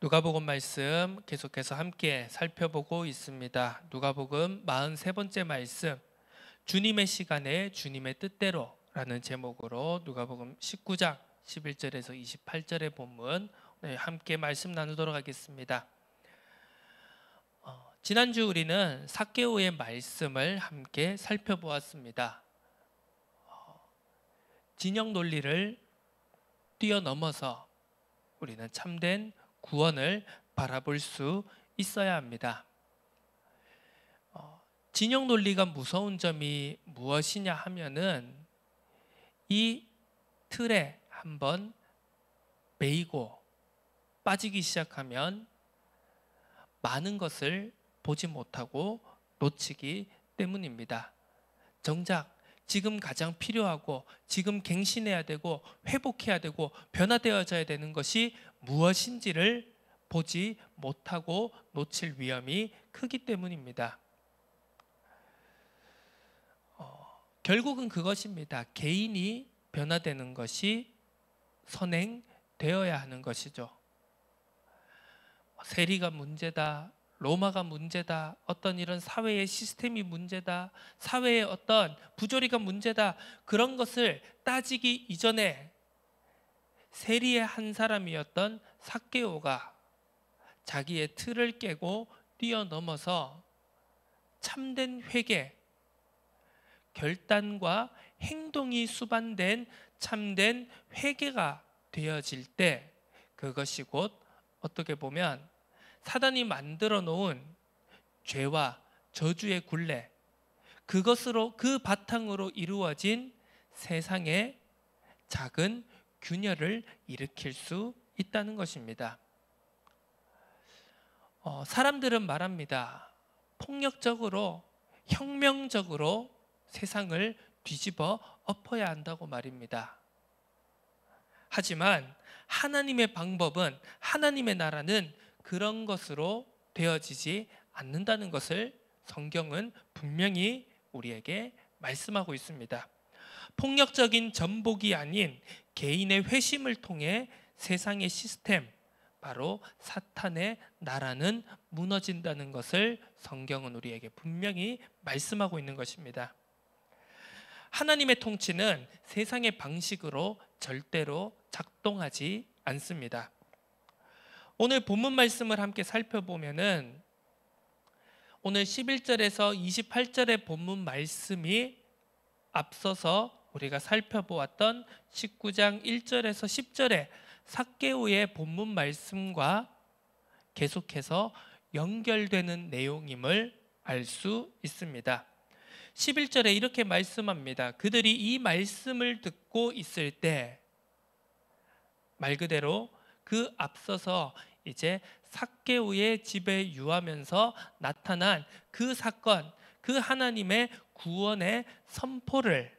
누가복음 말씀 계속해서 함께 살펴보고 있습니다. 누가복음 43번째 말씀, 주님의 시간에 주님의 뜻대로 라는 제목으로 누가복음 19장 11절에서 28절의 본문 함께 말씀 나누도록 하겠습니다. 지난주 우리는 삭개오의 말씀을 함께 살펴보았습니다. 진영 논리를 뛰어넘어서 우리는 참된 구원을 바라볼 수 있어야 합니다. 진영 논리가 무서운 점이 무엇이냐 하면은 이 틀에 한번 매이고 빠지기 시작하면 많은 것을 보지 못하고 놓치기 때문입니다. 정작 지금 가장 필요하고 지금 갱신해야 되고 회복해야 되고 변화되어져야 되는 것이 무엇인지를 보지 못하고 놓칠 위험이 크기 때문입니다. 결국은 그것입니다. 개인이 변화되는 것이 선행되어야 하는 것이죠. 세리가 문제다, 로마가 문제다, 어떤 이런 사회의 시스템이 문제다, 사회의 어떤 부조리가 문제다, 그런 것을 따지기 이전에 세리의 한 사람이었던 삭개오가 자기의 틀을 깨고 뛰어넘어서 참된 회개, 결단과 행동이 수반된 참된 회개가 되어질 때 그것이 곧 어떻게 보면 사단이 만들어 놓은 죄와 저주의 굴레, 그것으로 그 바탕으로 이루어진 세상의 작은 균열을 일으킬 수 있다는 것입니다. 사람들은 말합니다. 폭력적으로, 혁명적으로 세상을 뒤집어 엎어야 한다고 말입니다. 하지만 하나님의 방법은, 하나님의 나라는 그런 것으로 되어지지 않는다는 것을 성경은 분명히 우리에게 말씀하고 있습니다. 폭력적인 전복이 아닌 개인의 회심을 통해 세상의 시스템, 바로 사탄의 나라는 무너진다는 것을 성경은 우리에게 분명히 말씀하고 있는 것입니다. 하나님의 통치는 세상의 방식으로 절대로 작동하지 않습니다. 오늘 본문 말씀을 함께 살펴보면은 오늘 11절에서 28절의 본문 말씀이 앞서서 우리가 살펴보았던 19장 1절에서 10절의 삭개오의 본문 말씀과 계속해서 연결되는 내용임을 알 수 있습니다. 11절에 이렇게 말씀합니다. 그들이 이 말씀을 듣고 있을 때, 말 그대로 그 앞서서 이제 삭개오의 집에 유하면서 나타난 그 사건, 그 하나님의 구원의 선포를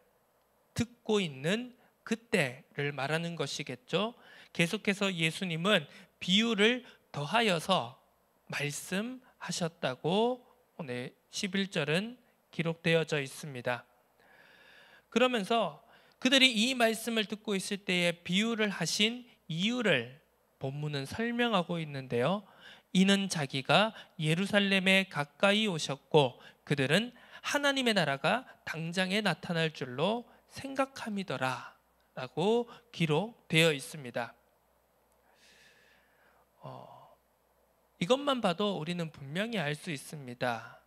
듣고 있는 그때를 말하는 것이겠죠. 계속해서 예수님은 비유를 더하여서 말씀하셨다고 오늘 11절은 기록되어져 있습니다. 그러면서 그들이 이 말씀을 듣고 있을 때에 비유를 하신 이유를 본문은 설명하고 있는데요. 이는 자기가 예루살렘에 가까이 오셨고 그들은 하나님의 나라가 당장에 나타날 줄로 생각함이더라 라고 기록되어 있습니다. 이것만 봐도 우리는 분명히 알 수 있습니다.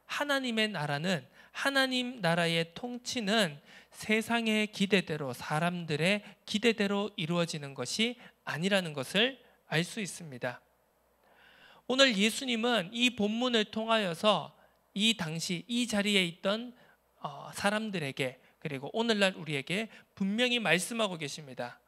하나님의 나라는, 하나님 나라의 통치는 세상의 기대대로, 사람들의 기대대로 이루어지는 것이 아니라는 것을 알 수 있습니다. 오늘 예수님은 이 본문을 통하여서 이 당시 이 자리에 있던 사람들에게, 그리고 오늘날 우리에게 분명히 말씀하고 계십니다.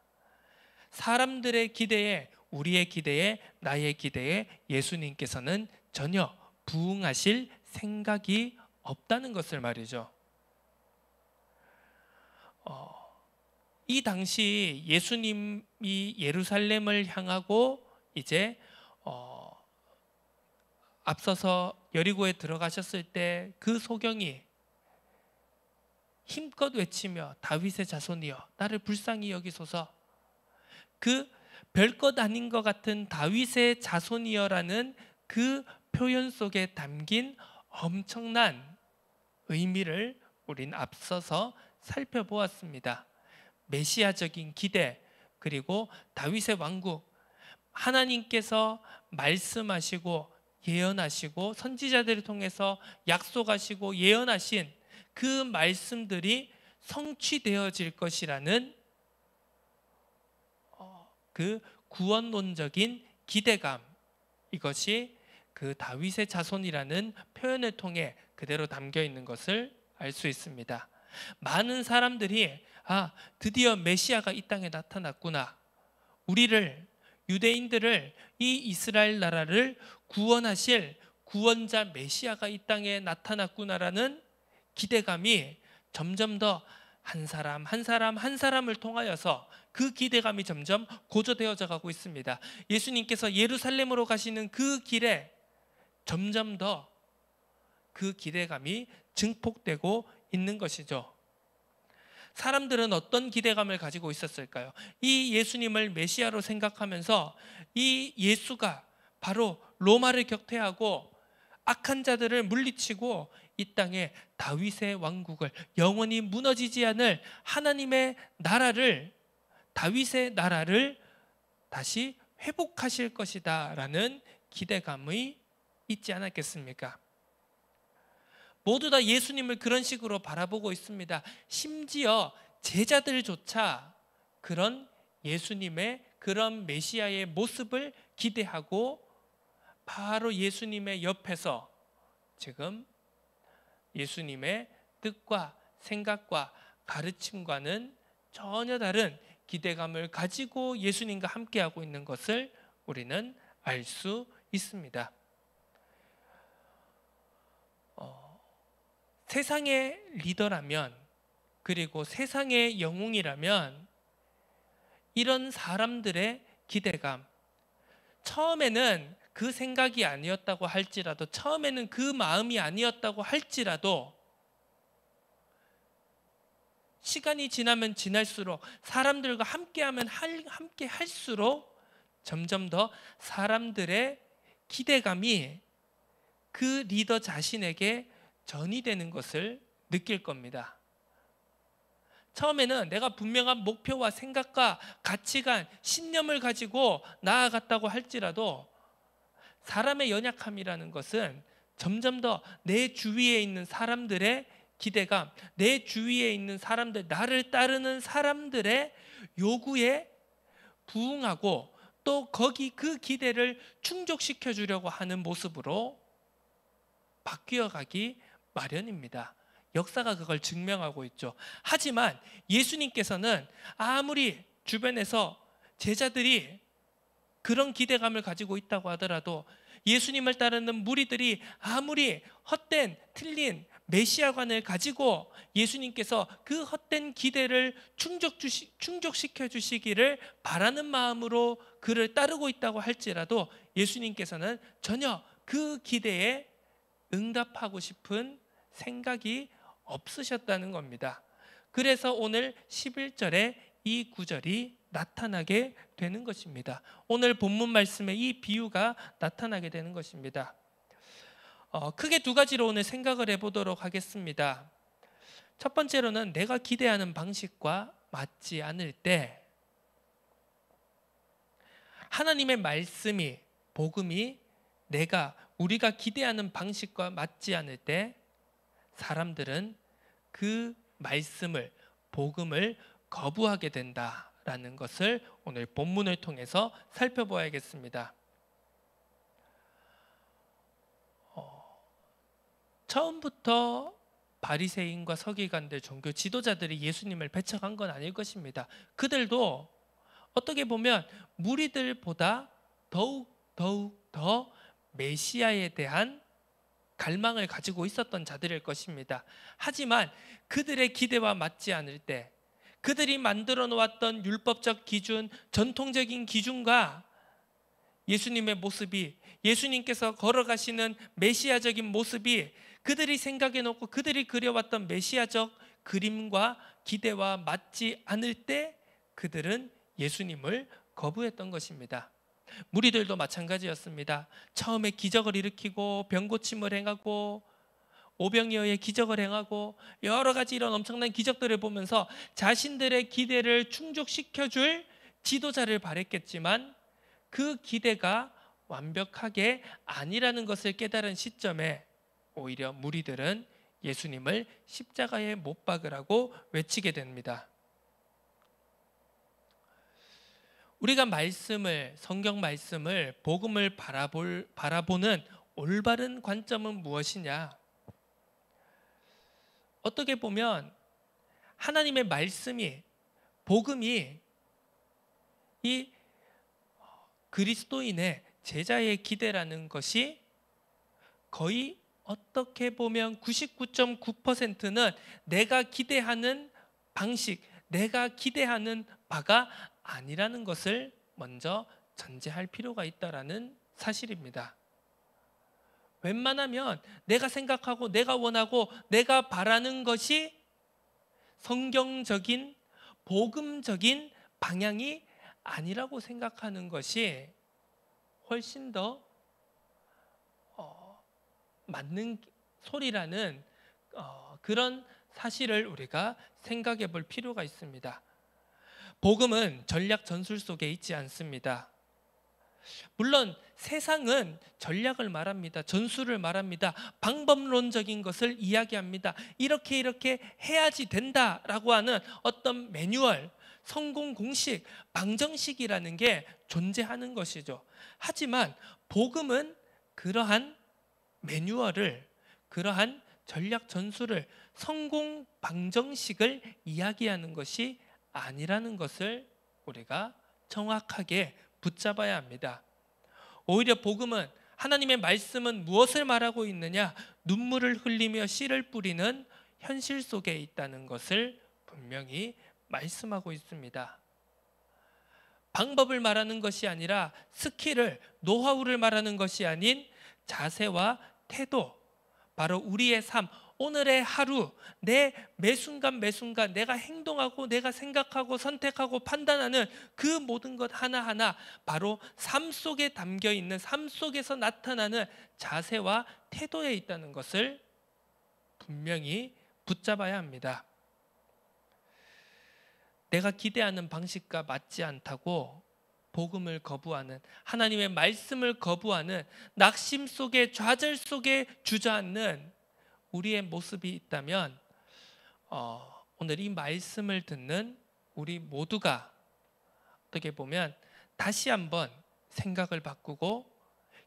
사람들의 기대에, 우리의 기대에, 나의 기대에 예수님께서는 전혀 부응하실 생각이 없다는 것을 말이죠. 이 당시 예수님이 예루살렘을 향하고 이제 앞서서 여리고에 들어가셨을 때 그 소경이 힘껏 외치며 다윗의 자손이여 나를 불쌍히 여기소서, 그 별것 아닌 것 같은 다윗의 자손이여라는 그 표현 속에 담긴 엄청난 의미를 우린 앞서서 살펴보았습니다. 메시아적인 기대, 그리고 다윗의 왕국, 하나님께서 말씀하시고 예언하시고 선지자들을 통해서 약속하시고 예언하신 그 말씀들이 성취되어질 것이라는 그 구원론적인 기대감, 이것이 그 다윗의 자손이라는 표현을 통해 그대로 담겨 있는 것을 알 수 있습니다. 많은 사람들이 드디어 메시아가 이 땅에 나타났구나, 우리를, 유대인들을, 이 이스라엘 나라를 구원하실 구원자 메시아가 이 땅에 나타났구나라는 기대감이 점점 더 한 사람 한 사람 한 사람을 통하여서 그 기대감이 점점 고조되어져 가고 있습니다. 예수님께서 예루살렘으로 가시는 그 길에 점점 더 그 기대감이 증폭되고 있는 것이죠. 사람들은 어떤 기대감을 가지고 있었을까요? 이 예수님을 메시아로 생각하면서 이 예수가 바로 로마를 격퇴하고 악한 자들을 물리치고 이 땅에 다윗의 왕국을, 영원히 무너지지 않을 하나님의 나라를, 다윗의 나라를 다시 회복하실 것이다 라는 기대감이 있지 않았겠습니까? 모두 다 예수님을 그런 식으로 바라보고 있습니다. 심지어 제자들조차 그런 예수님의, 그런 메시아의 모습을 기대하고 바로 예수님의 옆에서 지금 예수님의 뜻과 생각과 가르침과는 전혀 다른 기대감을 가지고 예수님과 함께하고 있는 것을 우리는 알 수 있습니다. 세상의 리더라면, 그리고 세상의 영웅이라면 이런 사람들의 기대감, 처음에는 그 생각이 아니었다고 할지라도, 처음에는 그 마음이 아니었다고 할지라도 시간이 지나면 지날수록, 사람들과 함께하면 함께 할수록 점점 더 사람들의 기대감이 그 리더 자신에게 전이되는 것을 느낄 겁니다. 처음에는 내가 분명한 목표와 생각과 가치관, 신념을 가지고 나아갔다고 할지라도 사람의 연약함이라는 것은 점점 더 내 주위에 있는 사람들의 기대감, 내 주위에 있는 사람들, 나를 따르는 사람들의 요구에 부응하고 또 거기 그 기대를 충족시켜 주려고 하는 모습으로 바뀌어가기 마련입니다. 역사가 그걸 증명하고 있죠. 하지만 예수님께서는 아무리 주변에서 제자들이 그런 기대감을 가지고 있다고 하더라도, 예수님을 따르는 무리들이 아무리 헛된 틀린 메시아관을 가지고 예수님께서 그 헛된 기대를 충족시켜 주시기를 바라는 마음으로 그를 따르고 있다고 할지라도 예수님께서는 전혀 그 기대에 응답하고 싶은 생각이 없으셨다는 겁니다. 그래서 오늘 11절에 이 구절이 나타나게 되는 것입니다. 오늘 본문 말씀에 이 비유가 나타나게 되는 것입니다. 크게 두 가지로 오늘 생각을 해보도록 하겠습니다. 첫 번째로는 내가 기대하는 방식과 맞지 않을 때, 하나님의 말씀이, 복음이 우리가 기대하는 방식과 맞지 않을 때 사람들은 그 말씀을, 복음을 거부하게 된다라는 것을 오늘 본문을 통해서 살펴봐야겠습니다. 처음부터 바리새인과 서기관들, 종교 지도자들이 예수님을 배척한 건 아닐 것입니다. 그들도 어떻게 보면 무리들보다 더욱 더 메시아에 대한 갈망을 가지고 있었던 자들일 것입니다. 하지만 그들의 기대와 맞지 않을 때, 그들이 만들어 놓았던 율법적 기준, 전통적인 기준과 예수님의 모습이, 예수님께서 걸어가시는 메시아적인 모습이 그들이 생각해 놓고 그들이 그려왔던 메시아적 그림과 기대와 맞지 않을 때 그들은 예수님을 거부했던 것입니다. 무리들도 마찬가지였습니다. 처음에 기적을 일으키고 병고침을 행하고 오병이어의 기적을 행하고 여러 가지 이런 엄청난 기적들을 보면서 자신들의 기대를 충족시켜줄 지도자를 바랬겠지만 그 기대가 완벽하게 아니라는 것을 깨달은 시점에 오히려 무리들은 예수님을 십자가에 못 박으라고 외치게 됩니다. 우리가 성경 말씀을, 복음을 바라보는 올바른 관점은 무엇이냐? 어떻게 보면 하나님의 말씀이, 복음이 이 그리스도인의 제자의 기대라는 것이 거의 어떻게 보면 99.9%는 내가 기대하는 방식, 내가 기대하는 바가 아니라는 것을 먼저 전제할 필요가 있다는 사실입니다. 웬만하면 내가 생각하고 내가 원하고 내가 바라는 것이 성경적인 복음적인 방향이 아니라고 생각하는 것이 훨씬 더 맞는 소리라는 그런 사실을 우리가 생각해 볼 필요가 있습니다. 복음은 전략 전술 속에 있지 않습니다. 물론 세상은 전략을 말합니다. 전술을 말합니다. 방법론적인 것을 이야기합니다. 이렇게 해야지 된다라고 하는 어떤 매뉴얼, 성공 공식, 방정식이라는 게 존재하는 것이죠. 하지만 복음은 그러한 매뉴얼을, 그러한 전략 전술을, 성공 방정식을 이야기하는 것이 아니라는 것을 우리가 정확하게 붙잡아야 합니다. 오히려 복음은, 하나님의 말씀은 무엇을 말하고 있느냐? 눈물을 흘리며 씨를 뿌리는 현실 속에 있다는 것을 분명히 말씀하고 있습니다. 방법을 말하는 것이 아니라 스킬을, 노하우를 말하는 것이 아닌 자세와 태도, 바로 우리의 삶, 오늘의 하루, 내 매순간 매순간 내가 행동하고 내가 생각하고 선택하고 판단하는 그 모든 것 하나하나 바로 삶 속에 담겨 있는, 삶 속에서 나타나는 자세와 태도에 있다는 것을 분명히 붙잡아야 합니다. 내가 기대하는 방식과 맞지 않다고 복음을 거부하는, 하나님의 말씀을 거부하는, 낙심 속에, 좌절 속에 주저앉는 우리의 모습이 있다면 오늘 이 말씀을 듣는 우리 모두가 어떻게 보면 다시 한번 생각을 바꾸고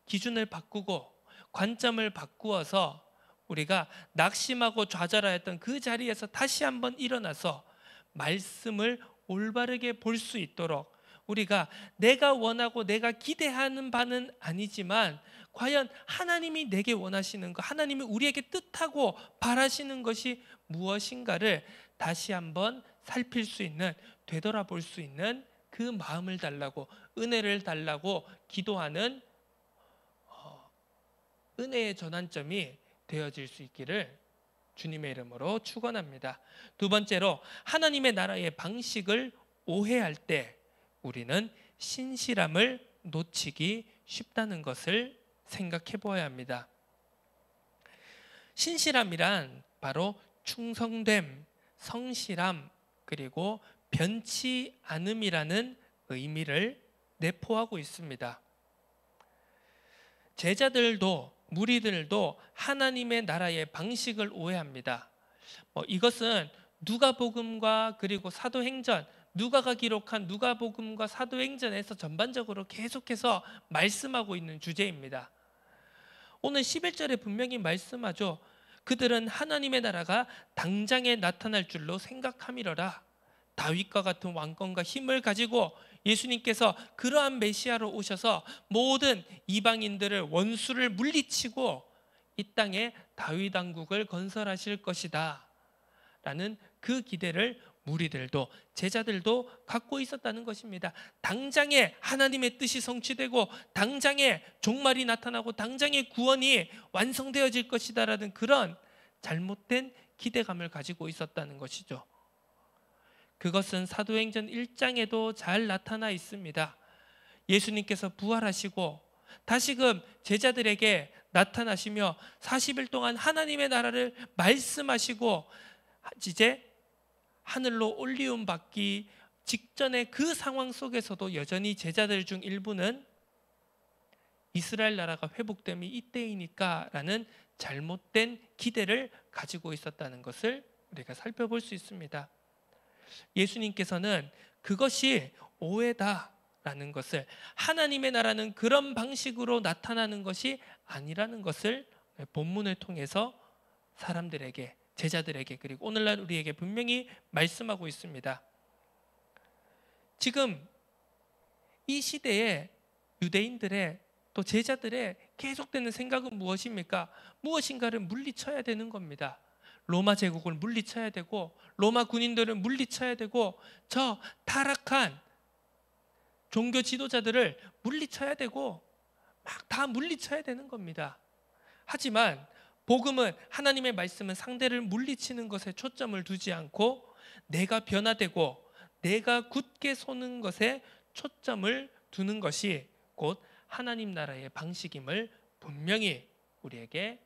기준을 바꾸고 관점을 바꾸어서 우리가 낙심하고 좌절하였던 그 자리에서 다시 한번 일어나서 말씀을 올바르게 볼 수 있도록, 우리가 내가 원하고 내가 기대하는 바는 아니지만 과연 하나님이 내게 원하시는 것, 하나님이 우리에게 뜻하고 바라시는 것이 무엇인가를 다시 한번 살필 수 있는, 되돌아볼 수 있는 그 마음을 달라고, 은혜를 달라고 기도하는 은혜의 전환점이 되어질 수 있기를 주님의 이름으로 축원합니다. 두 번째로, 하나님의 나라의 방식을 오해할 때 우리는 신실함을 놓치기 쉽다는 것을 생각해 보아야 합니다. 신실함이란 바로 충성됨, 성실함, 그리고 변치 않음이라는 의미를 내포하고 있습니다. 제자들도, 무리들도 하나님의 나라의 방식을 오해합니다. 이것은 누가복음과 그리고 사도행전, 누가가 기록한 누가복음과 사도행전에서 전반적으로 계속해서 말씀하고 있는 주제입니다. 오늘 11절에 분명히 말씀하죠. 그들은 하나님의 나라가 당장에 나타날 줄로 생각함이러라. 다윗과 같은 왕권과 힘을 가지고 예수님께서 그러한 메시아로 오셔서 모든 이방인들을, 원수를 물리치고 이 땅에 다윗 왕국을 건설하실 것이다 라는 그 기대를 무리들도, 제자들도 갖고 있었다는 것입니다. 당장에 하나님의 뜻이 성취되고 당장에 종말이 나타나고 당장에 구원이 완성되어질 것이다 라는 그런 잘못된 기대감을 가지고 있었다는 것이죠. 그것은 사도행전 1장에도 잘 나타나 있습니다. 예수님께서 부활하시고 다시금 제자들에게 나타나시며 40일 동안 하나님의 나라를 말씀하시고 이제 하늘로 올리움 받기 직전의 그 상황 속에서도 여전히 제자들 중 일부는 이스라엘 나라가 회복됨이 이때이니까 라는 잘못된 기대를 가지고 있었다는 것을 우리가 살펴볼 수 있습니다. 예수님께서는 그것이 오해다라는 것을, 하나님의 나라는 그런 방식으로 나타나는 것이 아니라는 것을 본문을 통해서 사람들에게, 제자들에게, 그리고 오늘날 우리에게 분명히 말씀하고 있습니다. 지금 이 시대에 유대인들의 또 제자들의 계속되는 생각은 무엇입니까? 무엇인가를 물리쳐야 되는 겁니다. 로마 제국을 물리쳐야 되고, 로마 군인들을 물리쳐야 되고, 저 타락한 종교 지도자들을 물리쳐야 되고, 막 다 물리쳐야 되는 겁니다. 하지만 복음은, 하나님의 말씀은 상대를 물리치는 것에 초점을 두지 않고 내가 변화되고 내가 굳게 서는 것에 초점을 두는 것이 곧 하나님 나라의 방식임을 분명히 우리에게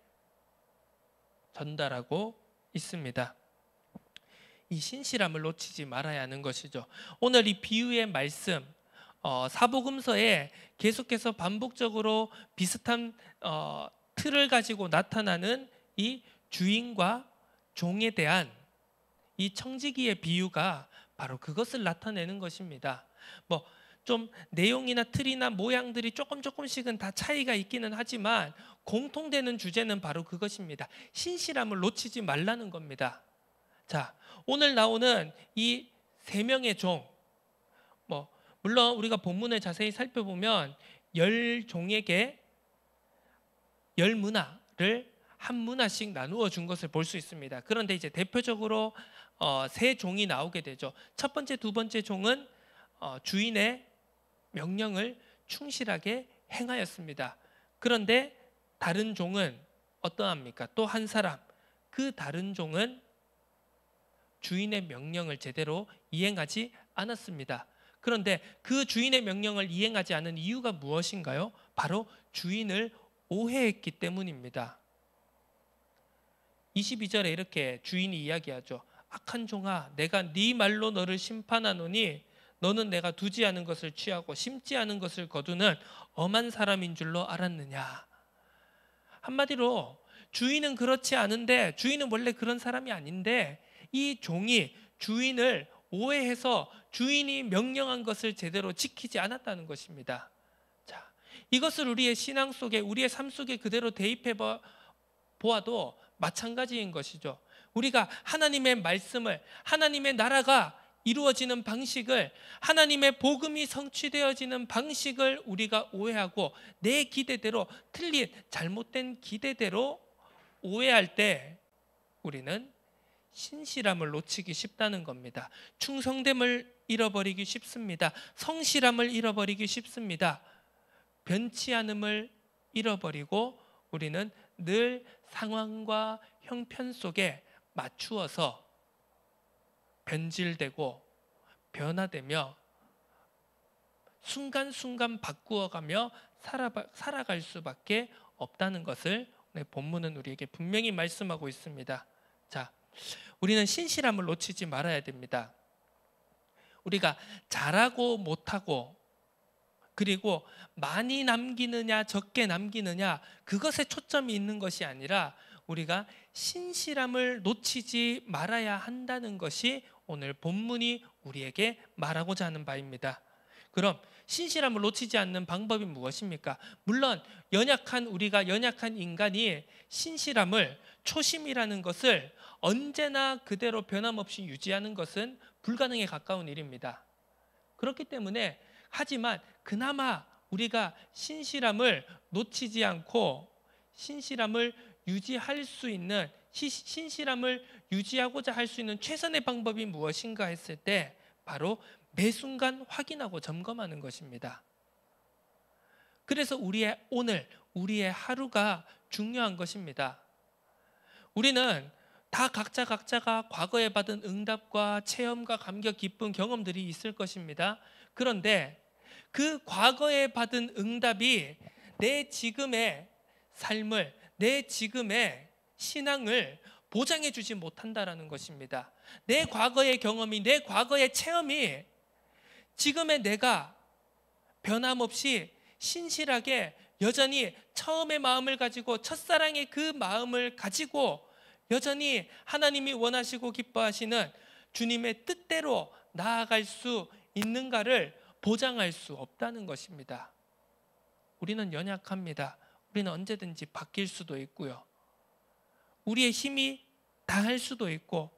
전달하고 있습니다. 이 신실함을 놓치지 말아야 하는 것이죠. 오늘 이 비유의 말씀, 사복음서에 계속해서 반복적으로 비슷한 틀을 가지고 나타나는 이 주인과 종에 대한 이 청지기의 비유가 바로 그것을 나타내는 것입니다. 좀 내용이나 틀이나 모양들이 조금씩은 다 차이가 있기는 하지만 공통되는 주제는 바로 그것입니다. 신실함을 놓치지 말라는 겁니다. 자, 오늘 나오는 이 세 명의 종, 물론 우리가 본문을 자세히 살펴보면 10종에게 10문화를 한 문화씩 나누어 준 것을 볼 수 있습니다. 그런데 이제 대표적으로 세 종이 나오게 되죠. 첫 번째, 두 번째 종은 주인의 명령을 충실하게 행하였습니다. 그런데 다른 종은 어떠합니까? 또 한 사람, 그 다른 종은 주인의 명령을 제대로 이행하지 않았습니다. 그런데 그 주인의 명령을 이행하지 않은 이유가 무엇인가요? 바로 주인을 오해했기 때문입니다. 22절에 이렇게 주인이 이야기하죠. 악한 종아, 내가 네 말로 너를 심판하노니 너는 내가 두지 않은 것을 취하고 심지 않은 것을 거두는 엄한 사람인 줄로 알았느냐. 한마디로 주인은 그렇지 않은데, 주인은 원래 그런 사람이 아닌데 이 종이 주인을 오해해서 주인이 명령한 것을 제대로 지키지 않았다는 것입니다. 자, 이것을 우리의 신앙 속에, 우리의 삶 속에 그대로 대입해 보아도 마찬가지인 것이죠. 우리가 하나님의 말씀을, 하나님의 나라가 이루어지는 방식을, 하나님의 복음이 성취되어지는 방식을 우리가 오해하고 내 기대대로, 틀린 잘못된 기대대로 오해할 때 우리는 신실함을 놓치기 쉽다는 겁니다. 충성됨을 잃어버리기 쉽습니다. 성실함을 잃어버리기 쉽습니다. 변치 않음을 잃어버리고 우리는 늘 상황과 형편 속에 맞추어서 변질되고 변화되며 순간순간 바꾸어가며 살아갈 수밖에 없다는 것을 본문은 우리에게 분명히 말씀하고 있습니다. 자, 우리는 신실함을 놓치지 말아야 됩니다. 우리가 잘하고 못하고, 그리고 많이 남기느냐 적게 남기느냐, 그것에 초점이 있는 것이 아니라 우리가 신실함을 놓치지 말아야 한다는 것이 오늘 본문이 우리에게 말하고자 하는 바입니다. 그럼 신실함을 놓치지 않는 방법이 무엇입니까? 물론 우리가 연약한 인간이 신실함을, 초심이라는 것을 언제나 그대로 변함없이 유지하는 것은 불가능에 가까운 일입니다. 그렇기 때문에, 하지만 그나마 우리가 신실함을 놓치지 않고 신실함을 유지할 수 있는, 신실함을 유지하고자 할 수 있는 최선의 방법이 무엇인가 했을 때 바로 매순간 확인하고 점검하는 것입니다. 그래서 우리의 하루가 중요한 것입니다. 우리는 다 각자가 과거에 받은 응답과 체험과 감격, 기쁨, 경험들이 있을 것입니다. 그런데 그 과거에 받은 응답이 내 지금의 삶을, 내 지금의 신앙을 보장해 주지 못한다라는 것입니다. 내 과거의 경험이, 내 과거의 체험이 지금의 내가 변함없이 신실하게 여전히 처음의 마음을 가지고, 첫사랑의 그 마음을 가지고 여전히 하나님이 원하시고 기뻐하시는 주님의 뜻대로 나아갈 수 있는가를 보장할 수 없다는 것입니다. 우리는 연약합니다. 우리는 언제든지 바뀔 수도 있고요. 우리의 힘이 다할 수도 있고,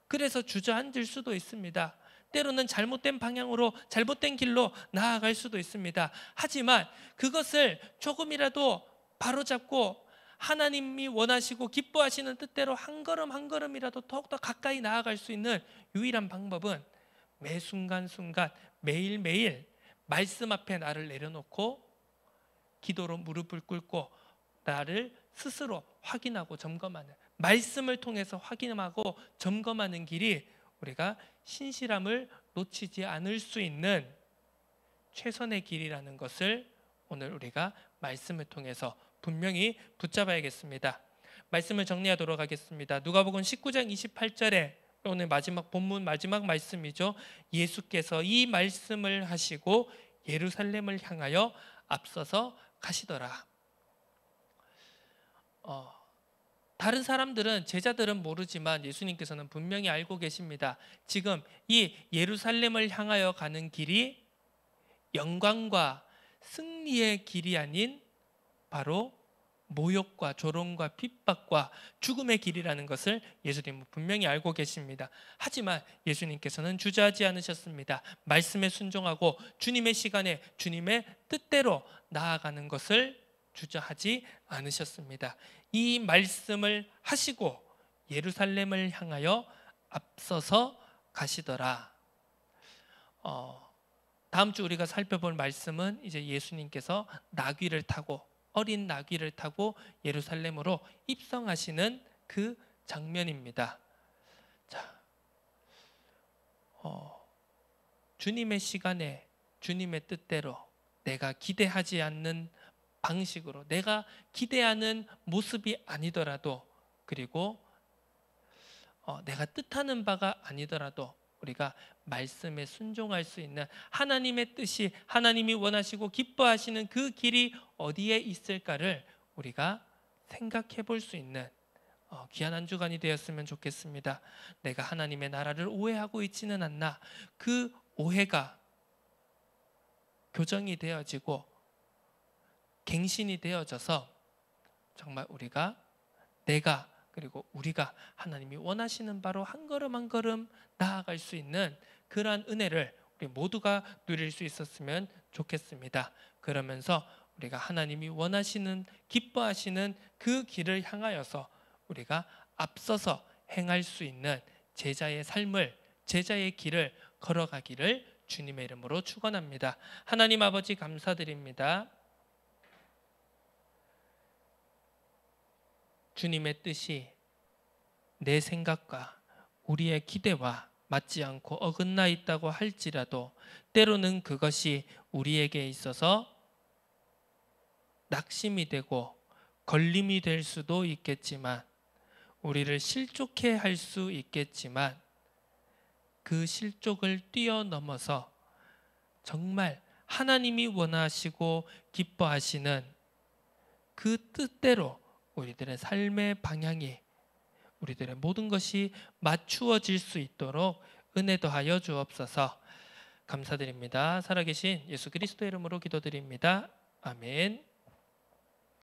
그래서 주저앉을 수도 있습니다. 때로는 잘못된 방향으로, 잘못된 길로 나아갈 수도 있습니다. 하지만 그것을 조금이라도 바로잡고 하나님이 원하시고 기뻐하시는 뜻대로 한 걸음 한 걸음이라도 더욱더 가까이 나아갈 수 있는 유일한 방법은 매 순간순간, 매일매일 말씀 앞에 나를 내려놓고 기도로 무릎을 꿇고 나를 스스로 확인하고 점검하는, 말씀을 통해서 확인하고 점검하는 길이 우리가 신실함을 놓치지 않을 수 있는 최선의 길이라는 것을 오늘 우리가 말씀을 통해서 분명히 붙잡아야겠습니다. 말씀을 정리하도록 하겠습니다. 누가복음 19장 28절에 오늘 마지막 본문 마지막 말씀이죠. 예수께서 이 말씀을 하시고 예루살렘을 향하여 앞서서 가시더라. 다른 사람들은, 제자들은 모르지만 예수님께서는 분명히 알고 계십니다. 지금 이 예루살렘을 향하여 가는 길이 영광과 승리의 길이 아닌 바로 모욕과 조롱과 핍박과 죽음의 길이라는 것을 예수님은 분명히 알고 계십니다. 하지만 예수님께서는 주저하지 않으셨습니다. 말씀에 순종하고 주님의 시간에 주님의 뜻대로 나아가는 것을 주저하지 않으셨습니다. 이 말씀을 하시고 예루살렘을 향하여 앞서서 가시더라. 다음 주 우리가 살펴볼 말씀은 이제 예수님께서 나귀를 타고, 어린 나귀를 타고 예루살렘으로 입성하시는 그 장면입니다. 자, 주님의 시간에 주님의 뜻대로 내가 기대하지 않는 방식으로, 내가 기대하는 모습이 아니더라도, 그리고 내가 뜻하는 바가 아니더라도 우리가 말씀에 순종할 수 있는 하나님의 뜻이, 하나님이 원하시고 기뻐하시는 그 길이 어디에 있을까를 우리가 생각해 볼 수 있는 귀한 한 주간이 되었으면 좋겠습니다. 내가 하나님의 나라를 오해하고 있지는 않나, 그 오해가 교정이 되어지고 갱신이 되어져서 정말 내가 그리고 우리가 하나님이 원하시는 바로 한 걸음 한 걸음 나아갈 수 있는 그러한 은혜를 우리 모두가 누릴 수 있었으면 좋겠습니다. 그러면서 우리가 하나님이 원하시는, 기뻐하시는 그 길을 향하여서 우리가 앞서서 행할 수 있는 제자의 삶을, 제자의 길을 걸어가기를 주님의 이름으로 축원합니다. 하나님 아버지 감사드립니다. 주님의 뜻이 내 생각과 우리의 기대와 맞지 않고 어긋나 있다고 할지라도 때로는 그것이 우리에게 있어서 낙심이 되고 걸림이 될 수도 있겠지만, 우리를 실족해 할 수 있겠지만, 그 실족을 뛰어넘어서 정말 하나님이 원하시고 기뻐하시는 그 뜻대로 우리들의 삶의 방향이, 우리들의 모든 것이 맞추어질 수 있도록 은혜 더하여 주옵소서. 감사드립니다. 살아계신 예수 그리스도의 이름으로 기도드립니다. 아멘.